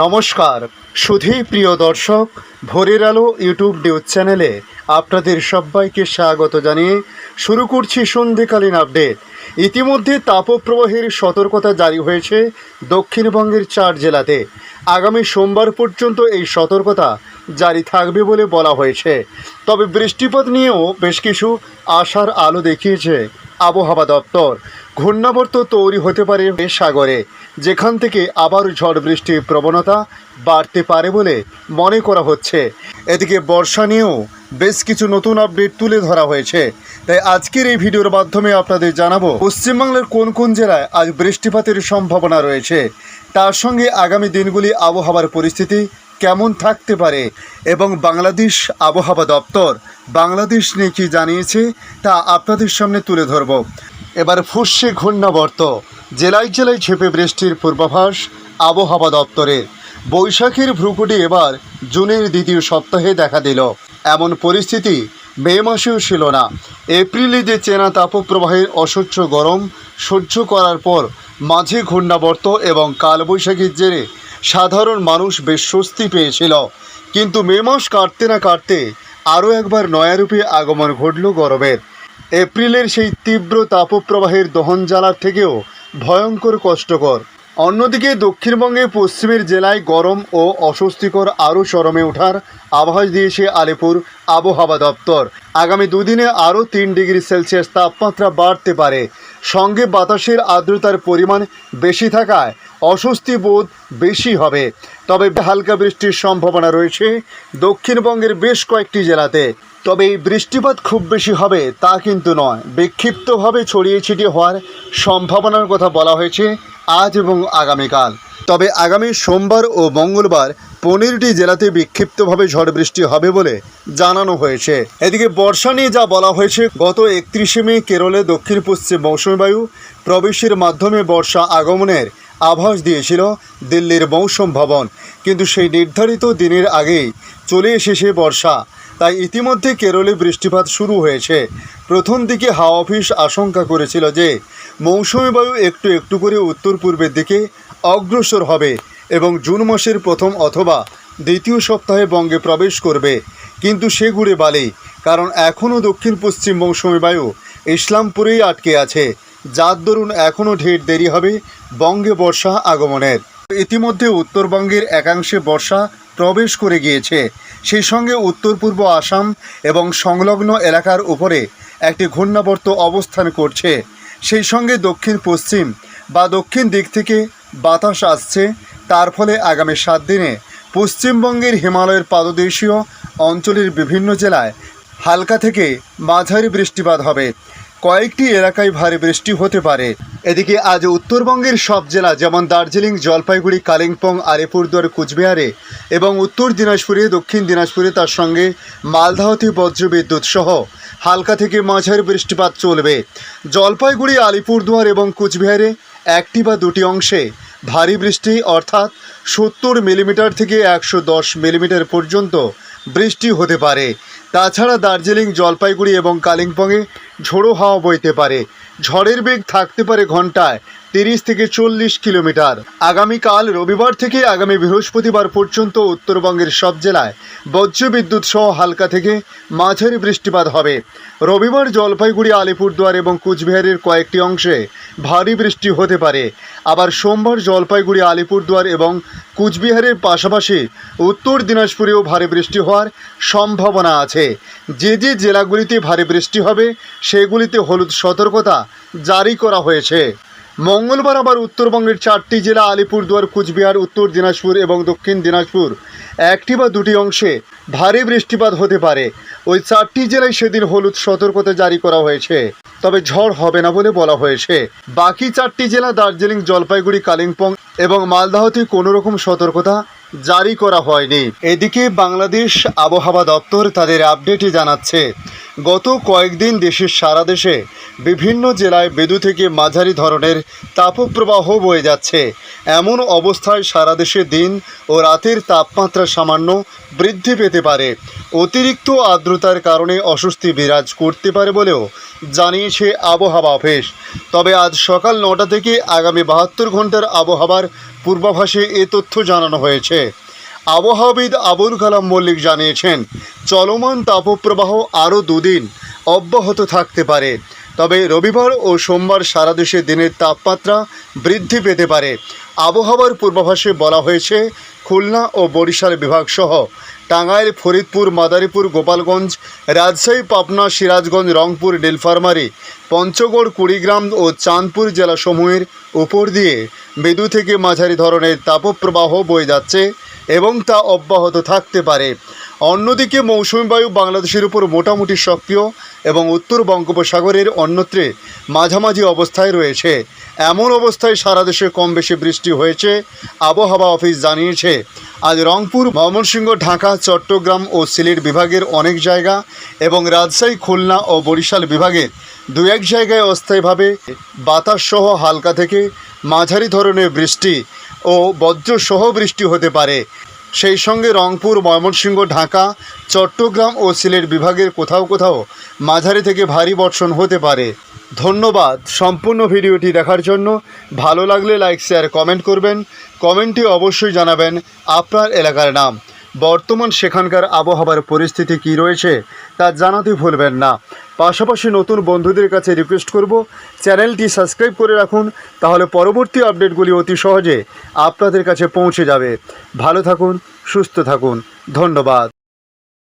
নমস্কার সুধী প্রিয় দর্শক, ভোরের আলো ইউটিউব নিউজ চ্যানেলে আপনাদের সবাইকে স্বাগত জানিয়ে শুরু করছি সন্ধ্যেকালীন আপডেট। ইতিমধ্যে তাপপ্রবাহের সতর্কতা জারি হয়েছে দক্ষিণবঙ্গের 4 জেলাতে। আগামী সোমবার পর্যন্ত এই সতর্কতা জারি থাকবে বলে বলা হয়েছে। তবে বৃষ্টিপাত নিয়েও বেশ কিছু আশার আলো দেখিয়েছে আবহাওয়া দপ্তর। ঘূর্ণাবর্ত তৈরি হতে পারে সাগরে, যেখান থেকে আবার ঝড় বৃষ্টির প্রবণতা বাড়তে পারে বলে মনে করা হচ্ছে। এদিকে বর্ষা নিয়েও বেশ কিছু নতুন আপডেট তুলে ধরা হয়েছে। তাই আজকের এই ভিডিওর মাধ্যমে আপনাদের জানাবো পশ্চিমবাংলার কোন কোন জেলায় আজ বৃষ্টিপাতের সম্ভাবনা রয়েছে, তার সঙ্গে আগামী দিনগুলি আবহাওয়ার পরিস্থিতি কেমন থাকতে পারে এবং বাংলাদেশ আবহাওয়া দপ্তর বাংলাদেশ নিয়ে কী জানিয়েছে তা আপনাদের সামনে তুলে ধরব। এবার ফুসছে ঘূর্ণাবর্ত, জেলায় জেলায় ঝেঁপে বৃষ্টির পূর্বাভাস আবহাওয়া দপ্তরের। বৈশাখের ভ্রুকুটি এবার জুনের দ্বিতীয় সপ্তাহে দেখা দিল। এমন পরিস্থিতি মে মাসেও ছিল না। এপ্রিলে যে চেনা তাপপ্রবাহের অসহ্য গরম সহ্য করার পর মাঝে ঘূর্ণাবর্ত এবং কালবৈশাখীর জেরে সাধারণ মানুষ বেশ স্বস্তি পেয়েছিল। কিন্তু মে মাস কাটতে না কাটতে আরও একবার নয়ারূপে আগমন ঘটল গরমের। এপ্রিলের সেই তীব্র তাপপ্রবাহের দহন জ্বালার থেকেও ভয়ঙ্কর কষ্টকর। অন্যদিকে দক্ষিণবঙ্গে পশ্চিমের জেলায় গরম ও অস্বস্তিকর আরও চরমে ওঠার আভাস দিয়েছে আলিপুর আবহাওয়া দপ্তর। আগামী দুদিনে আরও 3 ডিগ্রি সেলসিয়াস তাপমাত্রা বাড়তে পারে। সঙ্গে বাতাসের আর্দ্রতার পরিমাণ বেশি থাকায় অস্বস্তি বোধ বেশি হবে। তবে হালকা বৃষ্টির সম্ভাবনা রয়েছে দক্ষিণবঙ্গের বেশ কয়েকটি জেলাতে। তবে এই বৃষ্টিপাত খুব বেশি হবে তা কিন্তু নয়, বিক্ষিপ্তভাবে ছড়িয়ে ছিটিয়ে হওয়ার সম্ভাবনার কথা বলা হয়েছে আজ এবং আগামীকাল। তবে আগামী সোমবার ও মঙ্গলবার 15টি জেলাতে বিক্ষিপ্তভাবে ঝড় বৃষ্টি হবে বলে জানানো হয়েছে। এদিকে বর্ষা নিয়ে যা বলা হয়েছে, গত 31শে মে কেরলে দক্ষিণ পশ্চিম মৌসুমী বায়ু প্রবেশের মাধ্যমে বর্ষা আগমনের আভাস দিয়েছিল দিল্লির মৌসুম ভবন, কিন্তু সেই নির্ধারিত দিনের আগেই চলে এসেছে বর্ষা। তাই ইতিমধ্যে কেরলে বৃষ্টিপাত শুরু হয়েছে। প্রথম দিকে হাওয়া অফিস আশঙ্কা করেছিল যে মৌসুমী বায়ু একটু একটু করে উত্তর পূর্বের দিকে অগ্রসর হবে এবং জুন মাসের প্রথম অথবা দ্বিতীয় সপ্তাহে বঙ্গে প্রবেশ করবে, কিন্তু সে ঘুরে বালি। কারণ এখনও দক্ষিণ পশ্চিম মৌসুমী বায়ু ইসলামপুরেই আটকে আছে, যার দরুন এখনও ঢের দেরি হবে বঙ্গে বর্ষা আগমনের। ইতিমধ্যে উত্তরবঙ্গের একাংশে বর্ষা প্রবেশ করে গিয়েছে। সেই সঙ্গে উত্তর পূর্ব আসাম এবং সংলগ্ন এলাকার উপরে একটি ঘূর্ণাবর্ত অবস্থান করছে। সেই সঙ্গে দক্ষিণ পশ্চিম বা দক্ষিণ দিক থেকে বাতাস আসছে। তার ফলে আগামী 7 দিনে পশ্চিমবঙ্গের হিমালয়ের পাদদেশীয় অঞ্চলের বিভিন্ন জেলায় হালকা থেকে মাঝারি বৃষ্টিপাত হবে। কয়েকটি এলাকায় ভারী বৃষ্টি হতে পারে। এদিকে আজ উত্তরবঙ্গের সব জেলা যেমন দার্জিলিং, জলপাইগুড়ি, কালিম্পং, আলিপুরদুয়ার, কুচবিহারে এবং উত্তর দিনাজপুরে, দক্ষিণ দিনাজপুরে, তার সঙ্গে মালদাহতে বজ্রবিদ্যুৎ সহ হালকা থেকে মাঝারি বৃষ্টিপাত চলবে। জলপাইগুড়ি, আলিপুরদুয়ার এবং কুচবিহারে 1টি বা 2টি অংশে ভারী বৃষ্টি অর্থাৎ 70 মিলিমিটার থেকে 110 মিলিমিটার পর্যন্ত বৃষ্টি হতে পারে। তাছাড়া দার্জিলিং, জলপাইগুড়ি এবং কালিম্পংয়ে ঝোড়ো হাওয়া বইতে পারে। ঝড়ের বেগ থাকতে পারে ঘন্টায় 30 থেকে 40 কিলোমিটার। আগামীকাল রবিবার থেকে আগামী বৃহস্পতিবার পর্যন্ত উত্তরবঙ্গের সব জেলায় বজ্রবিদ্যুৎ সহ হালকা থেকে মাঝারি বৃষ্টিপাত হবে। রবিবার জলপাইগুড়ি, আলিপুরদুয়ার এবং কুচবিহারের কয়েকটি অংশে ভারী বৃষ্টি হতে পারে। আবার সোমবার জলপাইগুড়ি, আলিপুরদুয়ার এবং কুচবিহারের পাশাপাশি উত্তর দিনাজপুরেও ভারী বৃষ্টি হওয়ার সম্ভাবনা আছে। যে যে জেলাগুলিতে ভারী বৃষ্টি হবে সেগুলিতে হলুদ সতর্কতা জারি করা হয়েছে। মঙ্গলবার আবার উত্তরবঙ্গের 4টি জেলা আলিপুরদুয়ার, কুচবিহার, উত্তর দিনাজপুর এবং দক্ষিণ দিনাজপুর 1টি বা 2টি অংশে ভারী বৃষ্টিপাত হতে পারে। ওই 4টি জেলায় সেদিন হলুদ সতর্কতা জারি করা হয়েছে, তবে ঝড় হবে না বলে বলা হয়েছে। বাকি 4টি জেলা দার্জিলিং, জলপাইগুড়ি, কালিম্পং এবং মালদাহতে কোনো রকম সতর্কতা জারি করা হয়নি। এদিকে বাংলাদেশ আবহাওয়া দপ্তর তাদের আপডেটে জানাচ্ছে গত কয়েকদিন সারা দেশে বিভিন্ন জেলায় মৃদু থেকে মাঝারি ধরনের তাপপ্রবাহ বয়ে যাচ্ছে। এমন অবস্থায় সারা দেশে দিন ও রাতের তাপমাত্রা সামান্য বৃদ্ধি পেতে পারে। অতিরিক্ত আর্দ্রতার কারণে অস্বস্তি বিরাজ করতে পারে বলেও জানিয়েছে আবহাওয়া অফিস। তবে আজ সকাল 9টা থেকে আগামী 72 ঘন্টার আবহাওয়ার পূর্বাভাসে এ তথ্য জানানো হয়েছে। আবহাওয়াবিদ আবুল কালাম মল্লিক জানিয়েছেন, চলমান তাপপ্রবাহ আরও 2 দিন অব্যাহত থাকতে পারে। তবে রবিবার ও সোমবার সারা দেশে দিনের তাপমাত্রা বৃদ্ধি পেতে পারে। আবহাওয়ার পূর্বাভাসে বলা হয়েছে, খুলনা ও বরিশাল বিভাগসহ টাঙ্গাইল, ফরিদপুর, মাদারীপুর, গোপালগঞ্জ, রাজশাহী, পাবনা, সিরাজগঞ্জ, রংপুর, নীলফামারী, পঞ্চগড়, কুড়িগ্রাম ও চাঁদপুর জেলাসমূহের উপর দিয়ে মৃদু থেকে মাঝারি ধরনের তাপপ্রবাহ বয়ে যাচ্ছে এবং তা অব্যাহত থাকতে পারে। অন্যদিকে মৌসুমী বায়ু বাংলাদেশের উপর মোটামুটি সক্রিয় এবং উত্তর বঙ্গোপসাগরের অন্যত্রে মাঝামাঝি অবস্থায় রয়েছে। এমন অবস্থায় সারা দেশে কম বেশি বৃষ্টি হয়েছে। আবহাওয়া অফিস জানিয়েছে, আজ রংপুর, ময়মনসিংহ, ঢাকা, চট্টগ্রাম ও সিলেট বিভাগের অনেক জায়গা এবং রাজশাহী, খুলনা ও বরিশাল বিভাগের 2-1 জায়গায় অস্থায়ীভাবে বাতাসসহ হালকা থেকে মাঝারি ধরনের বৃষ্টি ও বজ্রসহ বৃষ্টি হতে পারে। সেই সঙ্গে রংপুর, ময়মনসিংহ, ঢাকা, চট্টগ্রাম ও সিলেট বিভাগের কোথাও কোথাও মাঝারি থেকে ভারী বর্ষণ হতে পারে। ধন্যবাদ সম্পূর্ণ ভিডিওটি দেখার জন্য। ভালো লাগলে লাইক, শেয়ার, কমেন্ট করবেন। কমেন্টে অবশ্যই জানাবেন আপনার এলাকার নাম। বর্তমান সেখানকার আবহাওয়ার পরিস্থিতি কী রয়েছে তা জানাতে ভুলবেন না। পাশাপাশি নতুন বন্ধুদের কাছে রিকোয়েস্ট করব, চ্যানেলটি সাবস্ক্রাইব করে রাখুন, তাহলে পরবর্তী আপডেটগুলি অতি সহজে আপনাদের কাছে পৌঁছে যাবে। ভালো থাকুন, সুস্থ থাকুন। ধন্যবাদ।